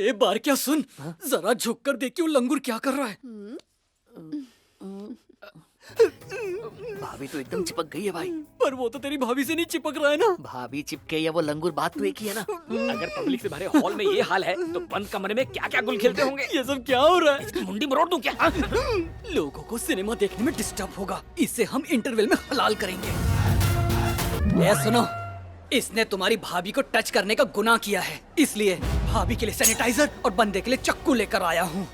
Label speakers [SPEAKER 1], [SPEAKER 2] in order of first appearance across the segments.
[SPEAKER 1] एक बार क्या सुन, जरा झुक कर देखिए वो लंगूर क्या कर रहा है।
[SPEAKER 2] भाभी तो एकदम चिपक गई है भाई।
[SPEAKER 1] पर वो तो तेरी भाभी से नहीं चिपक रहा है ना।
[SPEAKER 2] भाभी चिपके या वो लंगूर, बात तो एक ही है ना।
[SPEAKER 3] अगर पब्लिक से भरे हॉल में ये हाल है तो बंद कमरे में क्या क्या गुल खेलते होंगे।
[SPEAKER 1] ये सब क्या हो रहा है?
[SPEAKER 3] इसकी मुंडी मरोड़ दूं क्या?
[SPEAKER 1] लोगों को सिनेमा देखने में डिस्टर्ब होगा, इसे हम इंटरवल में हलाल करेंगे। ये सुनो, इसने तुम्हारी भाभी को टच करने का गुनाह किया है, इसलिए भाभी के लिए सैनिटाइजर और बंदे के लिए चक्कू लेकर आया हूँ।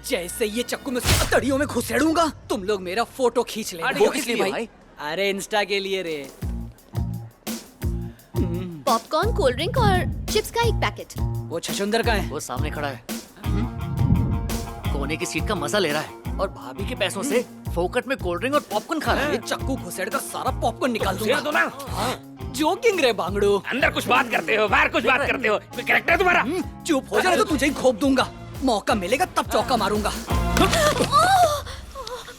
[SPEAKER 1] जैसे ये चक्कू में उसकी अतड़ियों में घुसेड़ूंगा, तुम लोग मेरा फोटो खींच लेना।
[SPEAKER 2] वो किस लिए भाई?
[SPEAKER 1] अरे इंस्टा के लिए रे।
[SPEAKER 4] पॉपकॉर्न, कोल्ड ड्रिंक और चिप्स का एक पैकेट।
[SPEAKER 1] वो छछुंदर का है।
[SPEAKER 2] वो सामने खड़ा है, कोने की सीट का मजा ले रहा है और भाभी के पैसों से फोकट में कोल्ड ड्रिंक और पॉपकॉर्न खा रहा है।
[SPEAKER 1] ये चक्कू घुसेड़ कर सारा पॉपकॉर्न निकाल
[SPEAKER 3] घुसेड़ दो
[SPEAKER 1] दूंगा।
[SPEAKER 3] ना।
[SPEAKER 1] हाँ, जोकिंग रे बांगड़ू।
[SPEAKER 3] अंदर कुछ बात करते हो, बाहर कुछ बात करते हो। कोई कैरेक्टर है तुम्हारा?
[SPEAKER 1] चुप हो जाए तो तुझे ही घोप दूंगा। मौका मिलेगा तब चौका मारूंगा।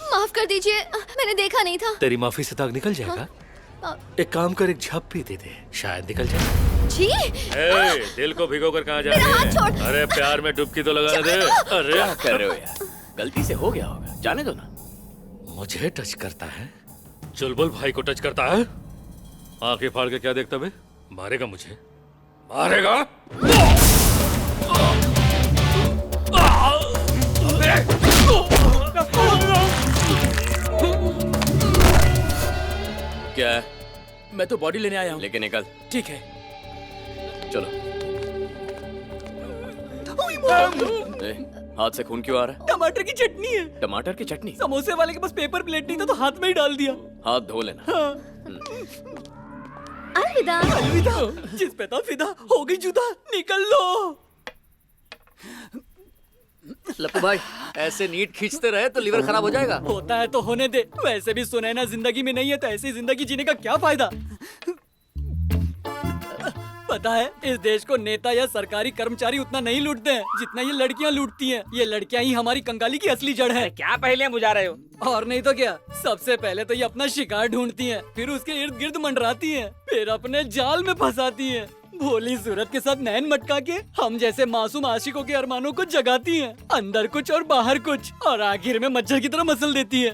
[SPEAKER 4] माफ कर दीजिए, मैंने देखा नहीं था।
[SPEAKER 5] तेरी माफी से दाग निकल जाएगा। एक काम कर, एक झप्पी दे दे, शायद निकल जाए।
[SPEAKER 4] जी,
[SPEAKER 5] दिल को भिगोकर कहाँ जा
[SPEAKER 4] मेरा
[SPEAKER 5] रही
[SPEAKER 4] हाथ
[SPEAKER 5] है?
[SPEAKER 4] छोड़।
[SPEAKER 5] अरे प्यार में डुबकी तो लगाने दे। अरे
[SPEAKER 3] क्या कर रहे हो यार? गलती से हो गया होगा, जाने दो ना।
[SPEAKER 5] मुझे टच करता है, चुलबुल भाई को टच करता है। आंखें फाड़ के क्या देखता बे? मारेगा मुझे, मारेगा।
[SPEAKER 3] क्या है?
[SPEAKER 1] मैं तो बॉडी लेने आया हूँ।
[SPEAKER 3] लेके निकल।
[SPEAKER 1] ठीक है।
[SPEAKER 3] चलो। ए, हाथ से खून क्यों आ रहा है?
[SPEAKER 1] टमाटर की चटनी है।
[SPEAKER 3] टमाटर की चटनी?
[SPEAKER 1] समोसे वाले के पास पेपर प्लेट नहीं था तो हाथ में ही डाल दिया।
[SPEAKER 3] हाथ धो लेना।
[SPEAKER 4] अलविदा।
[SPEAKER 1] अलविदा। जिस पे था फिदा हो गई जुदा, निकल लो।
[SPEAKER 2] लप्पू भाई, ऐसे नीट खींचते रहे तो लीवर खराब हो जाएगा।
[SPEAKER 1] होता है तो होने दे, वैसे भी सुनैना जिंदगी में नहीं है तो ऐसी जिंदगी जीने का क्या फायदा। पता है, इस देश को नेता या सरकारी कर्मचारी उतना नहीं लूटते हैं जितना ये लड़कियां लूटती हैं। ये लड़कियां ही हमारी कंगाली की असली जड़ है।
[SPEAKER 3] क्या पहले बुझा रहे हो?
[SPEAKER 1] और नहीं तो क्या, सबसे पहले तो ये अपना शिकार ढूंढती हैं, फिर उसके इर्द गिर्द मंडराती हैं, फिर अपने जाल में फंसाती हैं। भोली सूरत के साथ नैन मटका के हम जैसे मासूम आशिकों के अरमानों को जगाती हैं, अंदर कुछ और बाहर कुछ, और आखिर में मच्छर की तरह मसल देती है।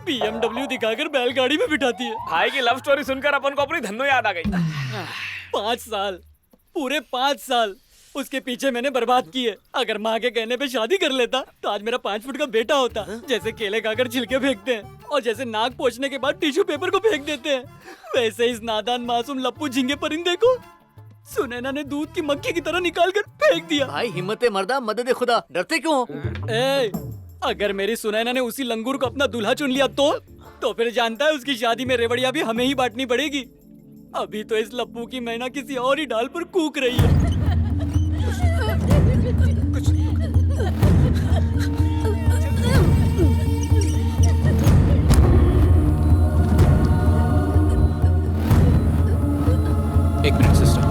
[SPEAKER 1] BMW दिखाकर बैलगाड़ी में बिठाती है।
[SPEAKER 3] भाई की लव स्टोरी सुनकर अपन को अपनी धन्नो याद आ गई।
[SPEAKER 1] 5 साल, पूरे 5 साल उसके पीछे मैंने बर्बाद किए। अगर माँ के कहने पे शादी कर लेता तो आज मेरा 5 फुट का बेटा होता। जैसे केले खाकर छिलके फेंकते हैं और जैसे नाक पोंछने के बाद टिश्यू पेपर को फेंक देते हैं, वैसे इस नादान मासूम लप्पू झिंगे परिंदे को सुनैना ने दूध की मक्खी की तरह निकाल कर फेंक दिया।
[SPEAKER 2] भाई हिम्मत मर्दा, मदद खुदा, डरते क्यों हो?
[SPEAKER 1] ए, अगर मेरी सुनैना ने उसी लंगूर को अपना दूल्हा चुन लिया तो फिर जानता है उसकी शादी में रेवड़िया भी हमें ही बांटनी पड़ेगी। अभी तो इस लप्पू की मैना किसी और ही डाल पर कूक रही है।
[SPEAKER 6] एक मिनट सिस्टर।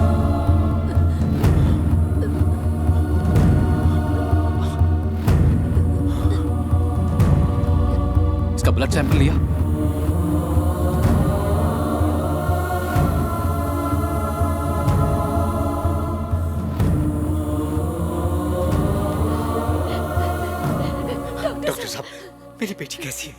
[SPEAKER 6] इसका ब्लड सैंपल लिया?
[SPEAKER 7] डॉक्टर साहब, मेरी बेटी कैसी है?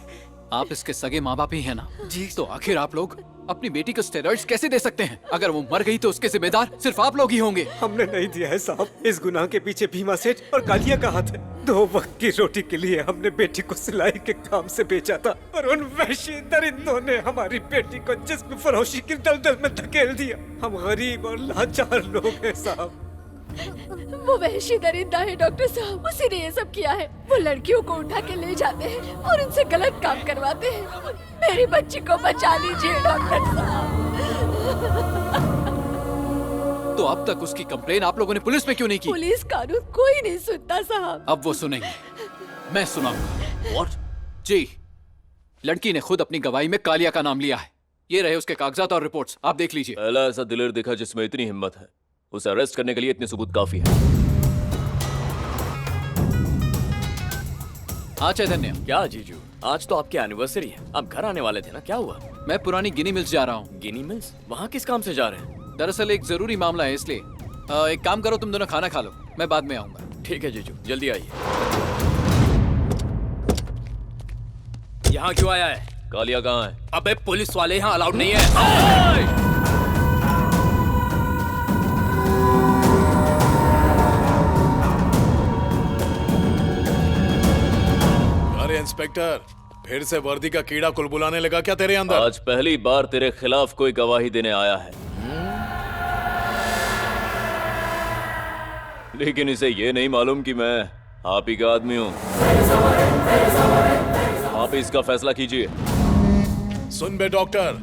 [SPEAKER 6] आप इसके सगे माँ बाप ही हैं ना? जी। तो आखिर आप लोग अपनी बेटी को स्टेरॉइड्स कैसे दे सकते हैं? अगर वो मर गई तो उसके जिम्मेदार सिर्फ आप लोग ही होंगे।
[SPEAKER 7] हमने नहीं दिया है साहब। इस गुनाह के पीछे भीमा सेठ और कालिया का हाथ है। 2 वक्त की रोटी के लिए हमने बेटी को सिलाई के काम से बेचा था और उन वहशी दरिंदों ने हमारी बेटी को जिस्म फरोशी की दलदल में धकेल दिया। हम गरीब और लाचार लोग हैं साहब।
[SPEAKER 8] वो वहशी दरिंदा है डॉक्टर साहब, उसी ने ये सब किया है। वो लड़कियों को उठा के ले जाते हैं और उनसे गलत काम करवाते हैं। मेरी बच्ची को बचा लीजिए डॉक्टर साहब।
[SPEAKER 6] तो अब तक उसकी कंप्लेन आप लोगों ने पुलिस में क्यों नहीं की?
[SPEAKER 8] पुलिस कानून कोई नहीं सुनता साहब।
[SPEAKER 6] अब वो सुनेंगे, मैं सुनाऊंगा। और जी, लड़की ने खुद अपनी गवाही में कालिया का नाम लिया है। ये रहे उसके कागजात और रिपोर्ट्स, आप देख लीजिए।
[SPEAKER 9] पहला ऐसा दिलेर देखा जिसमें इतनी हिम्मत है। उसे अरेस्ट करने के लिए इतने सबूत काफी है।
[SPEAKER 6] हाँ चैतन्य।
[SPEAKER 3] क्या जीजू, आज तो आपकी एनिवर्सरी है, आप घर आने वाले थे ना, क्या हुआ?
[SPEAKER 6] मैं पुरानी गिनी मिल्स जा रहा हूँ।
[SPEAKER 3] गिनी मिल्स? वहाँ किस काम से जा रहे हैं?
[SPEAKER 6] दरअसल एक जरूरी मामला है, इसलिए एक काम करो, तुम दोनों खाना खा लो, मैं बाद में आऊंगा। ठीक है जीजू, जल्दी आइए। यहाँ क्यों आया है?
[SPEAKER 9] कालिया कहाँ है?
[SPEAKER 6] अबे पुलिस वाले यहाँ अलाउड नहीं है।
[SPEAKER 10] अरे इंस्पेक्टर, फिर से वर्दी का कीड़ा कुलबुलाने लगा क्या तेरे अंदर?
[SPEAKER 9] आज पहली बार तेरे खिलाफ कोई गवाही देने आया है, लेकिन इसे ये नहीं मालूम कि मैं आप ही का आदमी हूँ। आप इसका फैसला कीजिए।
[SPEAKER 10] सुन बे डॉक्टर,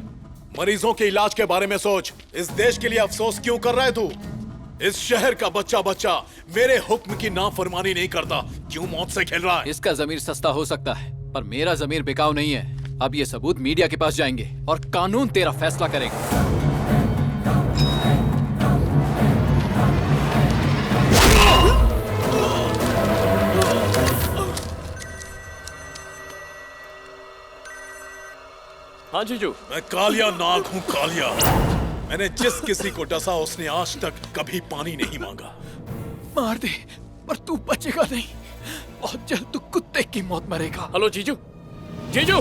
[SPEAKER 10] मरीजों के इलाज के बारे में सोच। इस देश के लिए अफसोस क्यों कर रहा है तू? इस शहर का बच्चा मेरे हुक्म की नाफरमानी नहीं करता, क्यों मौत से खेल रहा है?
[SPEAKER 6] इसका जमीर सस्ता हो सकता है, पर मेरा जमीर बिकाऊ नहीं है। अब ये सबूत मीडिया के पास जाएंगे और कानून तेरा फैसला करेगा।
[SPEAKER 9] हाँ जीजू।
[SPEAKER 10] मैं कालिया नाग हूँ, कालिया। मैंने जिस किसी को डसा उसने आज तक कभी पानी नहीं मांगा।
[SPEAKER 6] मार दे, पर तू बचेगा नहीं। बहुत जल्द तू कुत्ते की मौत मरेगा।
[SPEAKER 3] हेलो जीजू, जीजू।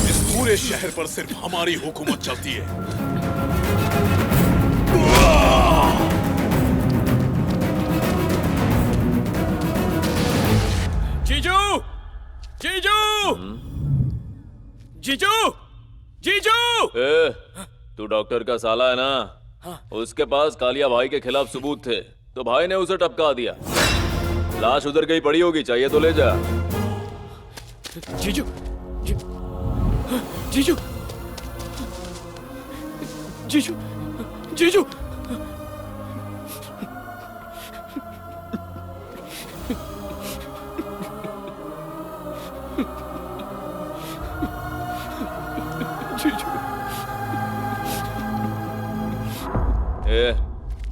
[SPEAKER 10] इस पूरे शहर पर सिर्फ हमारी हुकूमत चलती है।
[SPEAKER 3] जीजू, जीजू, जीजू, जीजू।
[SPEAKER 9] तू डॉक्टर का साला है ना? उसके पास कालिया भाई के खिलाफ सबूत थे, तो भाई ने उसे टपका दिया। लाश उधर कहीं पड़ी होगी, चाहिए तो ले जा।
[SPEAKER 3] जीजू, जीजू, जीजू, जीजू।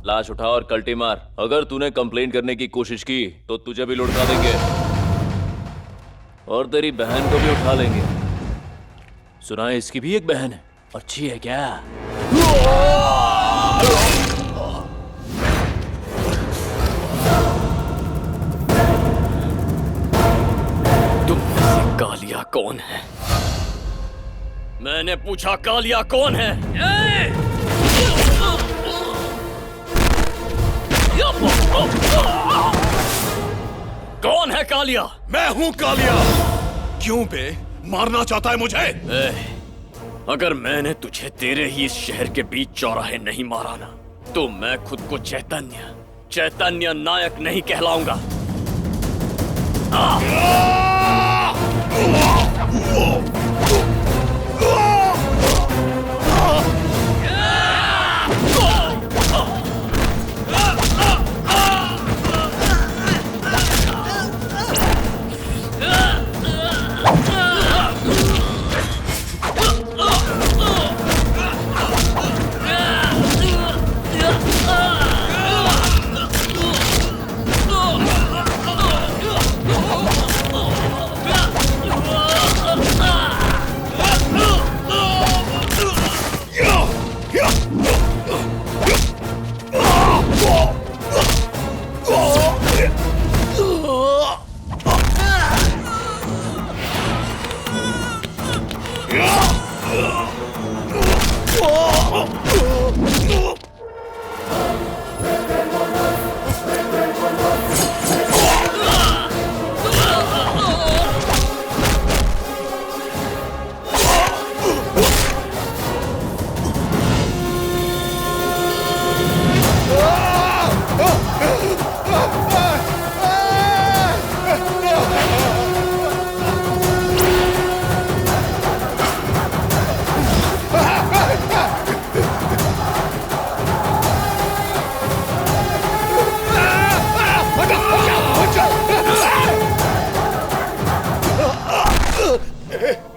[SPEAKER 9] लाश उठा और कल्टी मार। अगर तूने कंप्लेंट करने की कोशिश की तो तुझे भी लुढ़का देंगे और तेरी बहन को भी उठा लेंगे। सुना है इसकी भी एक बहन है, अच्छी है क्या?
[SPEAKER 3] तुम में से कालिया कौन है? मैंने पूछा कालिया कौन है? कौन है कालिया?
[SPEAKER 10] मैं हूँ कालिया। क्यों बे, मारना चाहता है मुझे?
[SPEAKER 3] अगर मैंने तुझे तेरे ही इस शहर के बीच चौराहे नहीं मारा ना, तो मैं खुद को चैतन्य नायक नहीं कहलाऊंगा।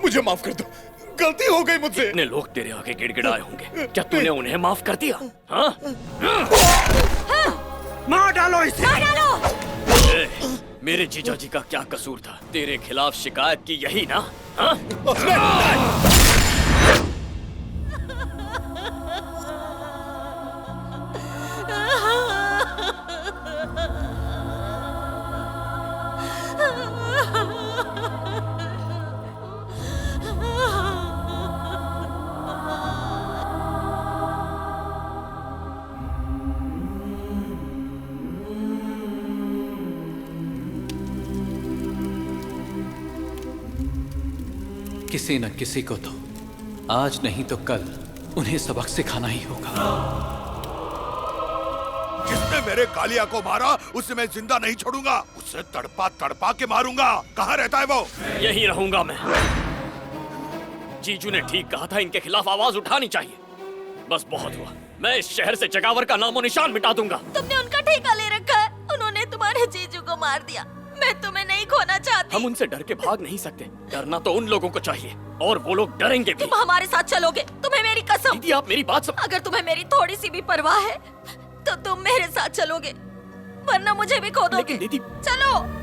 [SPEAKER 10] मुझे माफ कर दो, गलती हो गई मुझसे।
[SPEAKER 3] इतने लोग तेरे आगे गिड़गिड़ाए होंगे, क्या तूने उन्हें माफ कर दिया? हाँ?
[SPEAKER 1] मार डालो इसे।
[SPEAKER 8] मार डालो।
[SPEAKER 3] मेरे जीजा जी का क्या कसूर था? तेरे खिलाफ शिकायत की यही ना? हाँ?
[SPEAKER 6] किसी न किसी को तो आज नहीं तो कल उन्हें सबक सिखाना ही होगा।
[SPEAKER 11] जिसने मेरे कालिया को मारा उसे मैं जिंदा नहीं छोड़ूंगा, उसे तड़पा तड़पा के मारूंगा। कहाँ रहता है वो?
[SPEAKER 3] यहीं रहूंगा मैं। जीजू ने ठीक कहा था, इनके खिलाफ आवाज उठानी चाहिए। बस बहुत हुआ, मैं इस शहर से जगावर का नामो निशान मिटा दूंगा।
[SPEAKER 8] तुमने उनका ठेका ले रखा है, उन्होंने तुम्हारे जीजू को मार दिया। मैं तुम्हें नहीं खोना चाहती।
[SPEAKER 3] हम उनसे डर के भाग नहीं सकते, डरना तो उन लोगों को चाहिए और वो लोग डरेंगे भी।
[SPEAKER 8] तुम हमारे साथ चलोगे, तुम्हें मेरी कसम।
[SPEAKER 3] दीदी आप मेरी बात समझ।
[SPEAKER 8] अगर तुम्हें मेरी थोड़ी सी भी परवाह है तो तुम मेरे साथ चलोगे, वरना मुझे भी खो दोगे।
[SPEAKER 3] लेकिन दीदी
[SPEAKER 8] चलो।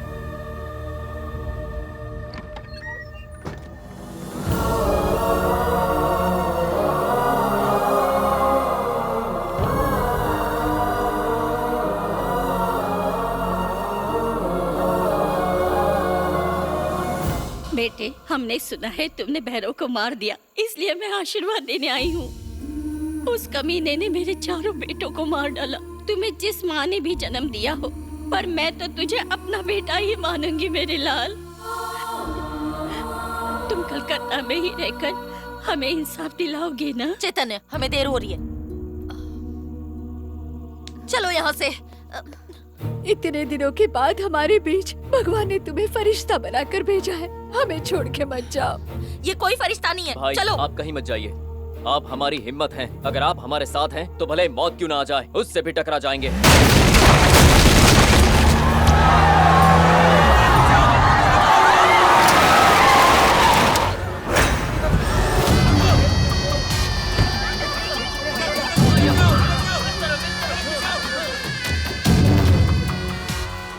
[SPEAKER 12] बेटे, हमने सुना है तुमने भैरव को मार दिया, इसलिए मैं आशीर्वाद देने आई हूँ। उस कमीने ने मेरे चारों बेटों को मार डाला। तुम्हें जिस माँ ने भी जन्म दिया हो, पर मैं तो तुझे अपना बेटा ही मानूंगी मेरे लाल। तुम कलकत्ता में ही रहकर हमें इंसाफ दिलाओगे ना?
[SPEAKER 8] चैतन्य, हमें देर हो रही है, चलो यहाँ से। इतने दिनों के बाद हमारे बीच भगवान ने तुम्हें फरिश्ता बनाकर भेजा है, हमें छोड़ के मत जाओ। ये कोई फरिश्ता नहीं है।
[SPEAKER 2] भाई,
[SPEAKER 8] चलो।
[SPEAKER 2] आप कहीं मत जाइए, आप हमारी हिम्मत हैं। अगर आप हमारे साथ हैं तो भले मौत क्यों ना आ जाए, उससे भी टकरा जाएंगे।